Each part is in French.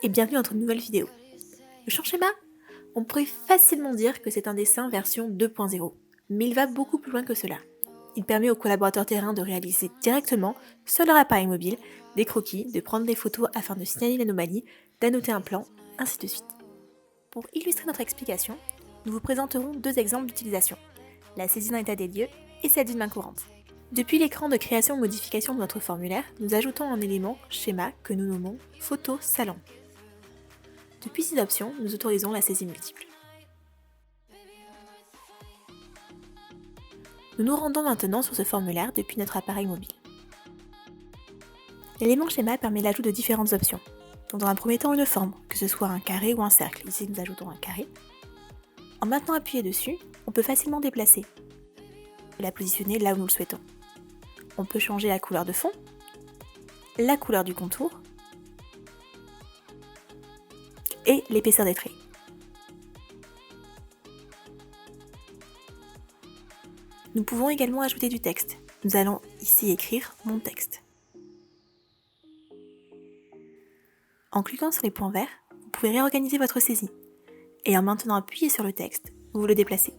et bienvenue dans notre nouvelle vidéo. Le champ schéma, on pourrait facilement dire que c'est un dessin version 2.0, mais il va beaucoup plus loin que cela. Il permet aux collaborateurs terrain de réaliser directement, sur leur appareil mobile, des croquis, de prendre des photos afin de signaler l'anomalie, d'annoter un plan, ainsi de suite. Pour illustrer notre explication, nous vous présenterons deux exemples d'utilisation, la saisie d'un état des lieux et celle d'une main courante. Depuis l'écran de création ou modification de notre formulaire, nous ajoutons un élément schéma que nous nommons photo salon. Depuis ces options, nous autorisons la saisie multiple. Nous nous rendons maintenant sur ce formulaire depuis notre appareil mobile. L'élément schéma permet l'ajout de différentes options. Donc dans un premier temps, une forme, que ce soit un carré ou un cercle. Ici, nous ajoutons un carré. En maintenant appuyé dessus, on peut facilement déplacer et la positionner là où nous le souhaitons. On peut changer la couleur de fond, la couleur du contour et l'épaisseur des traits. Nous pouvons également ajouter du texte. Nous allons ici écrire mon texte. En cliquant sur les points verts, vous pouvez réorganiser votre saisie. Et en maintenant appuyé sur le texte, vous le déplacez.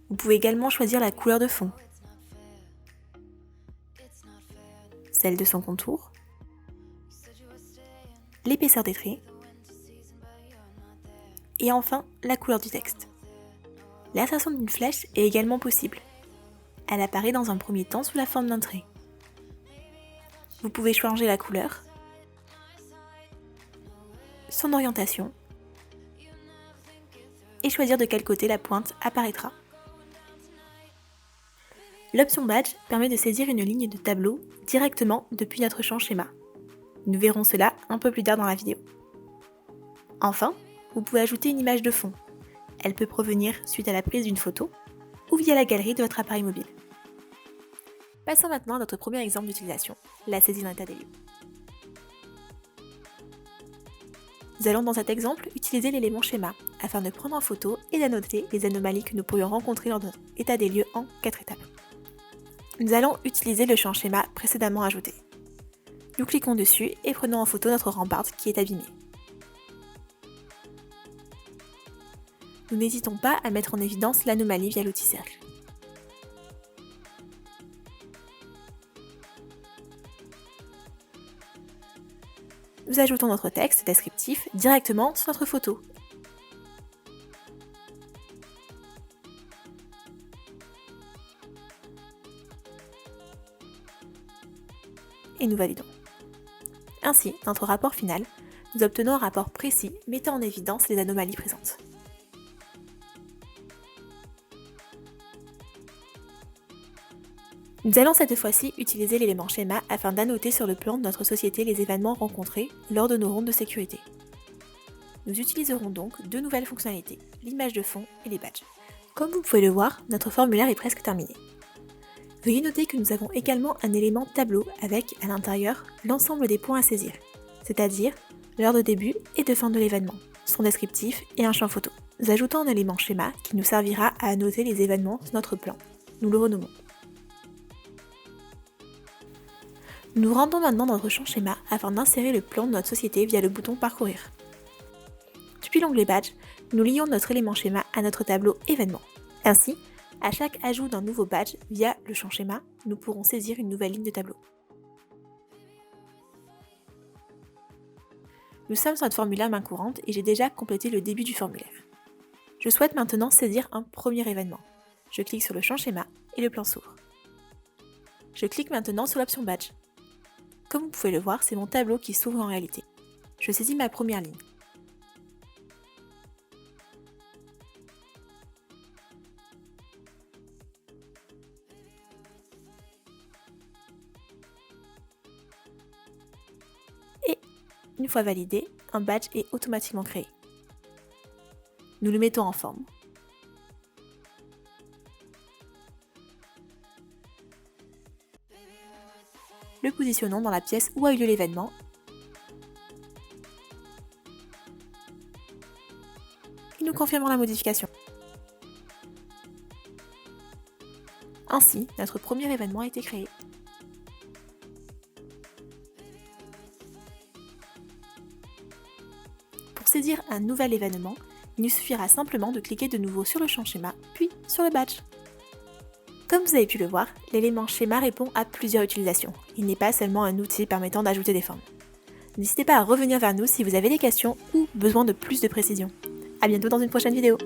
Vous pouvez également choisir la couleur de fond, celle de son contour, l'épaisseur des traits, et enfin la couleur du texte. L'insertion d'une flèche est également possible. Elle apparaît dans un premier temps sous la forme d'un trait. Vous pouvez changer la couleur, son orientation, et choisir de quel côté la pointe apparaîtra. L'option Badge permet de saisir une ligne de tableau directement depuis notre champ schéma. Nous verrons cela un peu plus tard dans la vidéo. Enfin, vous pouvez ajouter une image de fond. Elle peut provenir suite à la prise d'une photo ou via la galerie de votre appareil mobile. Passons maintenant à notre premier exemple d'utilisation, la saisie d'un état des lieux. Nous allons dans cet exemple utiliser l'élément schéma afin de prendre en photo et d'annoter les anomalies que nous pourrions rencontrer lors de notre état des lieux en 4 étapes. Nous allons utiliser le champ schéma précédemment ajouté. Nous cliquons dessus et prenons en photo notre rambarde qui est abîmée. Nous n'hésitons pas à mettre en évidence l'anomalie via l'outil cercle. Nous ajoutons notre texte descriptif directement sur notre photo. Et nous validons. Ainsi, dans notre rapport final, nous obtenons un rapport précis mettant en évidence les anomalies présentes. Nous allons cette fois-ci utiliser l'élément schéma afin d'annoter sur le plan de notre société les événements rencontrés lors de nos rondes de sécurité. Nous utiliserons donc deux nouvelles fonctionnalités, l'image de fond et les badges. Comme vous pouvez le voir, notre formulaire est presque terminé. Veuillez noter que nous avons également un élément tableau avec, à l'intérieur, l'ensemble des points à saisir, c'est-à-dire l'heure de début et de fin de l'événement, son descriptif et un champ photo. Nous ajoutons un élément schéma qui nous servira à annoter les événements sur notre plan. Nous le renommons. Nous nous rendons maintenant dans notre champ schéma afin d'insérer le plan de notre société via le bouton Parcourir. Depuis l'onglet Badge, nous lions notre élément schéma à notre tableau événement. Ainsi, à chaque ajout d'un nouveau badge via le champ schéma, nous pourrons saisir une nouvelle ligne de tableau. Nous sommes sur notre formulaire main courante et j'ai déjà complété le début du formulaire. Je souhaite maintenant saisir un premier événement. Je clique sur le champ schéma et le plan s'ouvre. Je clique maintenant sur l'option Badge. Comme vous pouvez le voir, c'est mon tableau qui s'ouvre en réalité. Je saisis ma première ligne. Et, une fois validé, un badge est automatiquement créé. Nous le mettons en forme. Le positionnons dans la pièce où a eu lieu l'événement et nous confirmons la modification. Ainsi, notre premier événement a été créé. saisir un nouvel événement, il nous suffira simplement de cliquer de nouveau sur le champ schéma, puis sur le badge. Comme vous avez pu le voir, l'élément schéma répond à plusieurs utilisations. Il n'est pas seulement un outil permettant d'ajouter des formes. N'hésitez pas à revenir vers nous si vous avez des questions ou besoin de plus de précision. À bientôt dans une prochaine vidéo.